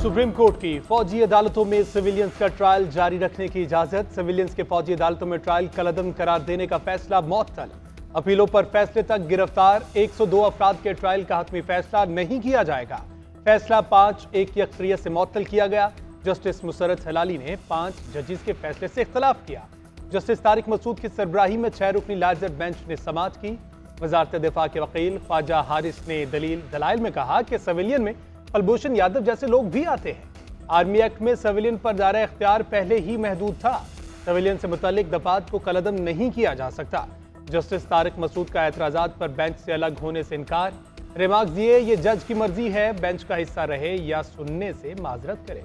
Supreme court की फौजी अदालतों में सिविलियंस का ट्रायल जारी रखने की इजाजत। सिविलियंस के फौजी अदालतों में ट्रायल कलअदम करार देने का फैसला मअतल। अपीलों पर फैसले तक गिरफ्तार 102 अफराद के ट्रायल का हतमी फैसला नहीं किया जाएगा। फैसला 5-1 की अक्सरियत से मअतल किया गया। जस्टिस मुसर्रत हलाली ने 5 जजेस के फैसले से इख्तलाफ किया। जस्टिस तारिक मसूद की सरबराही में 6 रुकनी लार्जर बेंच ने समाअत की। वजारत दिफा के वकील ख्वाजा हारिस ने दलाइल में कहा कि सिविलियन में कुलभूषण यादव जैसे लोग भी आते हैं। आर्मी एक्ट में सिविलियन पर दायरा इख्तियार पहले ही महदूद था। सिविलियन से मुतालिक दफात को कलअदम नहीं किया जा सकता। जस्टिस तारिक मसूद का एतराजात पर बेंच से अलग होने से इनकार। रिमार्क्स दिए, ये जज की मर्जी है, बेंच का हिस्सा रहे या सुनने से माजरत करे।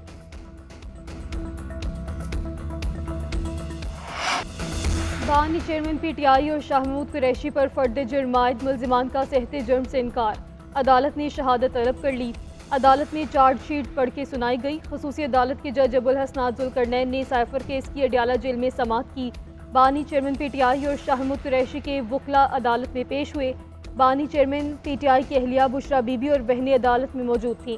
बानी चेयरमैन पीटीआई और शाह महमूद कुरैशी पर फर्द जुर्मायत मुल्जिमान का सहते जुर्म से इनकार। अदालत ने शहादत तलब कर ली। अदालत में चार्जशीट पढ़ के सुनाई गई। खसूसी अदालत के जज अबुल हसनात जुल्करनैन ने साइफर केस की अडियाला जेल में समाअत की। बानी चेयरमैन पीटीआई और शाह महमूद कुरैशी के वकला अदालत में पेश हुए। बानी चेयरमैन पीटीआई की अहलिया बुशरा बीबी और बहनें अदालत में मौजूद थीं।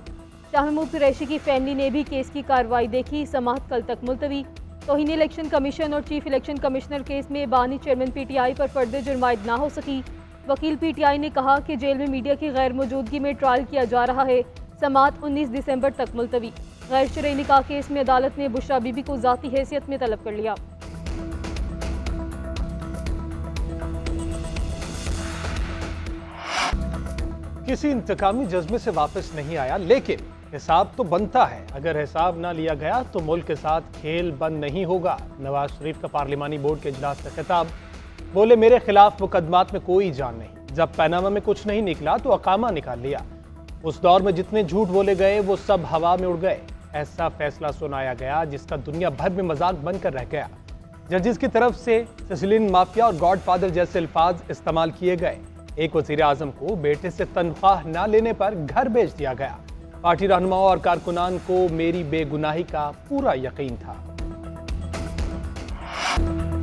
शाह महमूद कुरैशी की फैमिली ने भी केस की कार्रवाई देखी। समाअत कल तक मुलतवी। तौहीन इलेक्शन कमीशन और चीफ इलेक्शन कमिश्नर केस में बानी चेयरमैन पीटीआई पर फर्द जुर्मायत ना हो सकी। वकील पीटीआई ने कहा कि जेल में मीडिया की गैर मौजूदगी में ट्रायल किया जा रहा है। समाअत 19 दिसंबर तक मुलतवी। गैर शरई निकाह केस में अदालत ने बुशरा बीबी को जाती हैसियत में तलब कर लिया। किसी इंतकामी जज्बे से वापस नहीं आया, लेकिन हिसाब तो बनता है। अगर हिसाब ना लिया गया तो मुल्क के साथ खेल बंद नहीं होगा। नवाज शरीफ का पार्लिमानी बोर्ड के इजलास से खिताब। बोले, मेरे खिलाफ मुकदमात में कोई जान नहीं। जब पैनामा में कुछ नहीं निकला तो अकामा निकाल लिया। उस दौर में जितने झूठ बोले गए वो सब हवा में उड़ गए। ऐसा फैसला सुनाया गया जिसका दुनिया भर में मजाक बनकर रह गया। जजेस की तरफ से सिसिलियन माफिया और गॉडफादर जैसे अल्फाज इस्तेमाल किए गए। एक वजीर आजम को बेटे से तनख्वाह न लेने पर घर भेज दिया गया। पार्टी रहनुमाओं और कारकुनान को मेरी बेगुनाही का पूरा यकीन था।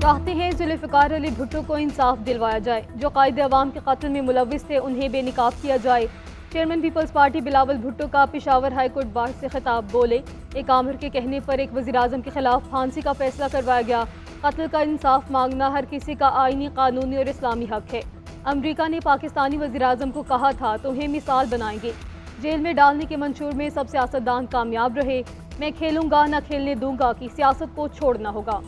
चाहते हैं जुल्फ़िकार अली भुट्टो को इंसाफ दिलवाया जाए। जो कायदे अवाम के कत्ल में मुलविस थे उन्हें बेनिकाब किया जाए। चेयरमैन पीपल्स पार्टी बिलावल भुट्टो का पेशावर हाईकोर्ट बार से खिताब। बोले, एक आमिर के कहने पर एक वज़ीर आज़म के खिलाफ फांसी का फैसला करवाया गया। कत्ल का इंसाफ मांगना हर किसी का आईनी, कानूनी और इस्लामी हक है। अमरीका ने पाकिस्तानी वज़ीर आज़म को कहा था तुम्हें मिसाल बनाएंगे। जेल में डालने के मंशूर में सब सियासतदान कामयाब रहे। मैं खेलूंगा न खेलने दूंगा कि सियासत को छोड़ना होगा।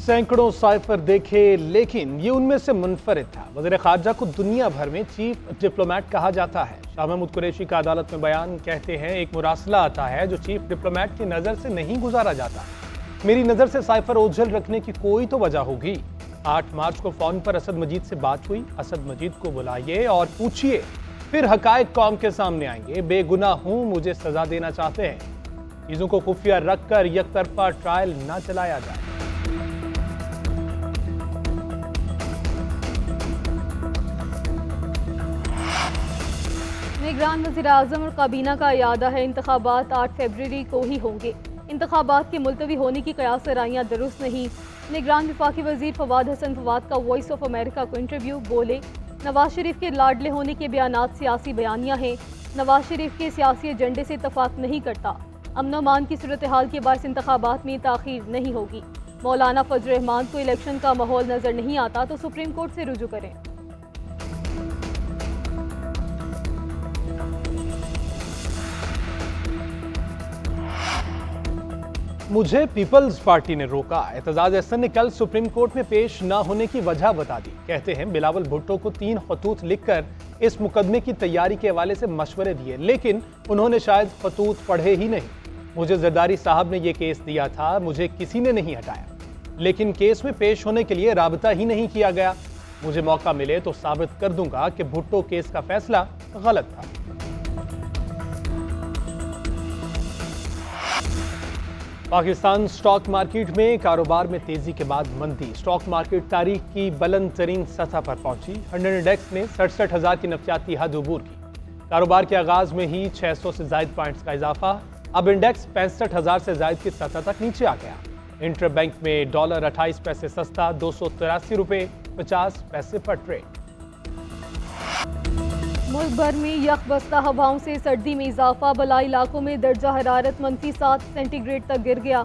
सैकड़ों साइफर देखे, लेकिन ये उनमें से मुनफरिद था। वज़ीर ख़ारजा को दुनिया भर में चीफ डिप्लोमेट कहा जाता है। शाह महमूद कुरैशी का अदालत में बयान, कहते हैं एक मुरासला आता है जो चीफ डिप्लोमेट की नज़र से नहीं गुजारा जाता। मेरी नज़र से साइफर ओझल रखने की कोई तो वजह होगी। 8 मार्च को फ़ोन पर असद मजीद से बात हुई। असद मजीद को बुलाइए और पूछिए, फिर हकायक कौम के सामने आएंगे। बेगुनाह हूँ, मुझे सजा देना चाहते हैं। चीज़ों को खुफिया रखकर यकतरफा ट्रायल न चलाया जाए। निगरान वज़ीर आज़म और काबीना का इरादा है इंतखाबात 8 फरवरी को ही होंगे। इंतखाबात के मुलतवी होने की कयास राइयाँ दुरुस्त नहीं। निगरान वफाकी वज़ीर फवाद हसन फवाद का वॉइस ऑफ अमेरिका को इंटरव्यू। बोले, नवाज शरीफ के लाडले होने के बयानात सियासी बयानियाँ हैं। नवाज शरीफ के सियासी एजेंडे से इत्तफाक नहीं करता। अमन अमान की सूरत हाल के बायस इंतखाबात में ताख़ीर नहीं होगी। मौलाना फजल रहमान को इलेक्शन का माहौल नजर नहीं आता तो सुप्रीम कोर्ट से रुजू करें। मुझे पीपल्स पार्टी ने रोका। एतजाज अहसन ने कल सुप्रीम कोर्ट में पेश न होने की वजह बता दी। कहते हैं बिलावल भुट्टो को 3 खतूत लिखकर इस मुकदमे की तैयारी के हवाले से मशवरे दिए, लेकिन उन्होंने शायद खतूत पढ़े ही नहीं। मुझे जरदारी साहब ने यह केस दिया था, मुझे किसी ने नहीं हटाया, लेकिन केस में पेश होने के लिए राबता ही नहीं किया गया। मुझे मौका मिले तो साबित कर दूंगा कि भुट्टो केस का फैसला गलत था। पाकिस्तान स्टॉक मार्केट में कारोबार में तेजी के बाद मंदी। स्टॉक मार्केट तारीख की बुलंद तरीन सतह पर पहुंची। 100 इंडेक्स ने 67,000 की नफसियाती हद अबूर की। कारोबार के आगाज में ही 600 से ज्यादा पॉइंट्स का इजाफा। अब इंडेक्स 65,000 से ज्यादा की सतह तक नीचे आ गया। इंटर बैंक में डॉलर 28 पैसे सस्ता, 283 रुपये 50 पैसे पर ट्रेड। मुल्क भर में यकबस्ता हवाओं से सर्दी में इजाफा, बलाई इलाकों में दर्जा हरारत -7 सेंटीग्रेड तक गिर गया।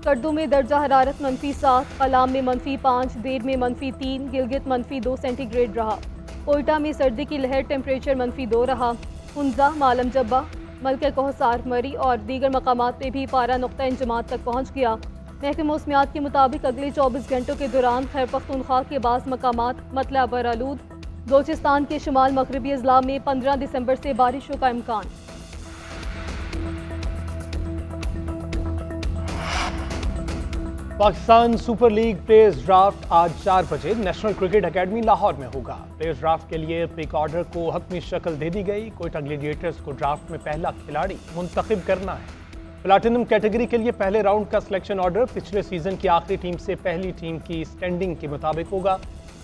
कर्दू में दर्जा हरारत -7, कलाम में -5, देर में -3, गिलगित -2 सेंटीग्रेड रहा। कोयटा में सर्दी की लहर, टेम्परेचर -2 रहा। हुंजा, मालम जब्बा, मलके कोहसार, मरी और दीगर मकामात पे भी पारा नुक्ता इंजमात तक पहुँच गया। महकमे मौसमियात के मुताबिक अगले 24 घंटों के दौरान खैर पख्तूनख्वा के बाज़ मकामात, मतला बरालूद, बलोचिस्तान के शुमाल मगरबी अजला में 15 दिसंबर से बारिशों का इम्कान। Pakistan super league players draft आज 4 बजे नेशनल क्रिकेट एकेडमी लाहौर में होगा। प्लेयर्स ड्राफ्ट के लिए पिक ऑर्डर को हतमी शक्ल दे दी गई। कोयटा ग्लेडिएटर्स को ड्राफ्ट में पहला खिलाड़ी मुंतखब करना है। प्लाटिनम कैटेगरी के लिए पहले राउंड का सिलेक्शन ऑर्डर पिछले सीजन की आखिरी टीम से पहली टीम की स्टैंडिंग के मुताबिक होगा।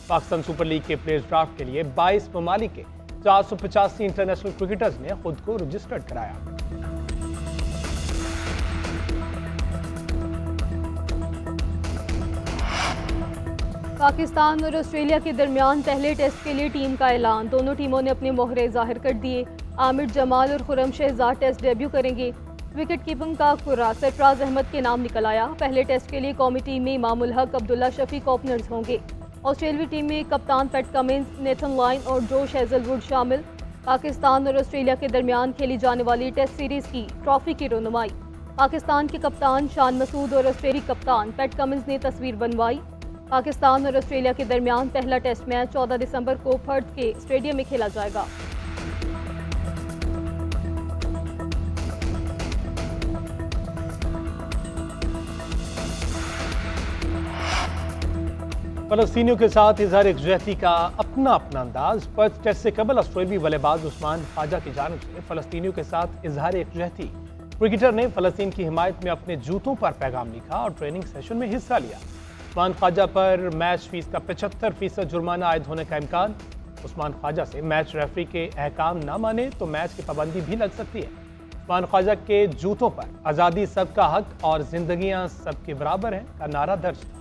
पाकिस्तान सुपर लीग के प्लेयर्स ड्राफ्ट के लिए 22 ममालिक के 485 इंटरनेशनल क्रिकेटर्स ने खुद को रजिस्टर्ड कराया। पाकिस्तान और ऑस्ट्रेलिया के दरमियान पहले टेस्ट के लिए टीम का ऐलान। दोनों टीमों ने अपने मोहरे जाहिर कर दिए। आमिर जमाल और खुरम शहजाद टेस्ट डेब्यू करेंगे। विकेट कीपिंग का खुर्रा सरफराज अहमद के नाम निकल आया। पहले टेस्ट के लिए कौमी टीम में इमामुल हक, अब्दुल्ला शफीक ओपनर्स होंगे। ऑस्ट्रेलियाई टीम में कप्तान पैट कमिंस, नेथन लाइन और जोश हेजलवुड शामिल। पाकिस्तान और ऑस्ट्रेलिया के दरमियान खेली जाने वाली टेस्ट सीरीज की ट्रॉफी की रोनुमाई पाकिस्तान के कप्तान शान मसूद और ऑस्ट्रेलियाई कप्तान पैट कमिंस ने तस्वीर बनवाई। पाकिस्तान और ऑस्ट्रेलिया के दरमियान पहला टेस्ट मैच 14 दिसंबर को पर्थ के स्टेडियम में खेला जाएगा। फलस्तीनियों के साथ इजहार यकजहती का अपना अंदाज। पर्थ टेस्ट से कबल ऑस्ट्रेलियाई बल्लेबाज उस्मान ख्वाजा की जानिब से फलस्तीनियों के साथ इजहार यकजहती। क्रिकेटर ने फलस्तीन की हिमायत में अपने जूतों पर पैगाम लिखा और ट्रेनिंग सेशन में हिस्सा लिया। उस्मान ख्वाजा पर मैच फीस का 75% जुर्माना आयद होने का इम्कान। उस्मान ख्वाजा से मैच रेफरी के अहकाम न माने तो मैच की पाबंदी भी लग सकती है। उस्मान ख्वाजा के जूतों पर आज़ादी सबका हक और जिंदगियां सबके बराबर हैं का नारा दर्ज था।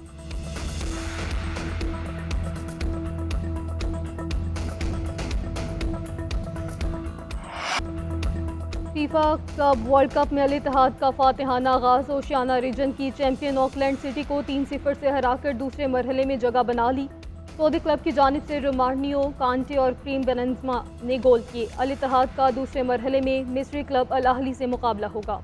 फीफा क्लब वर्ल्ड कप में अल इत्तेहाद का फातिहाना आगाज। ओशियाना रीजन की चैंपियन ऑकलैंड सिटी को 3-0 से हराकर दूसरे मरहले में जगह बना ली। सऊदी क्लब की जानिब से रोमानियो, कांटे और क्रीम बेनज़मा ने गोल किए। अल इत्तेहाद का दूसरे मरहले में मिस्री क्लब अल अहली से मुकाबला होगा।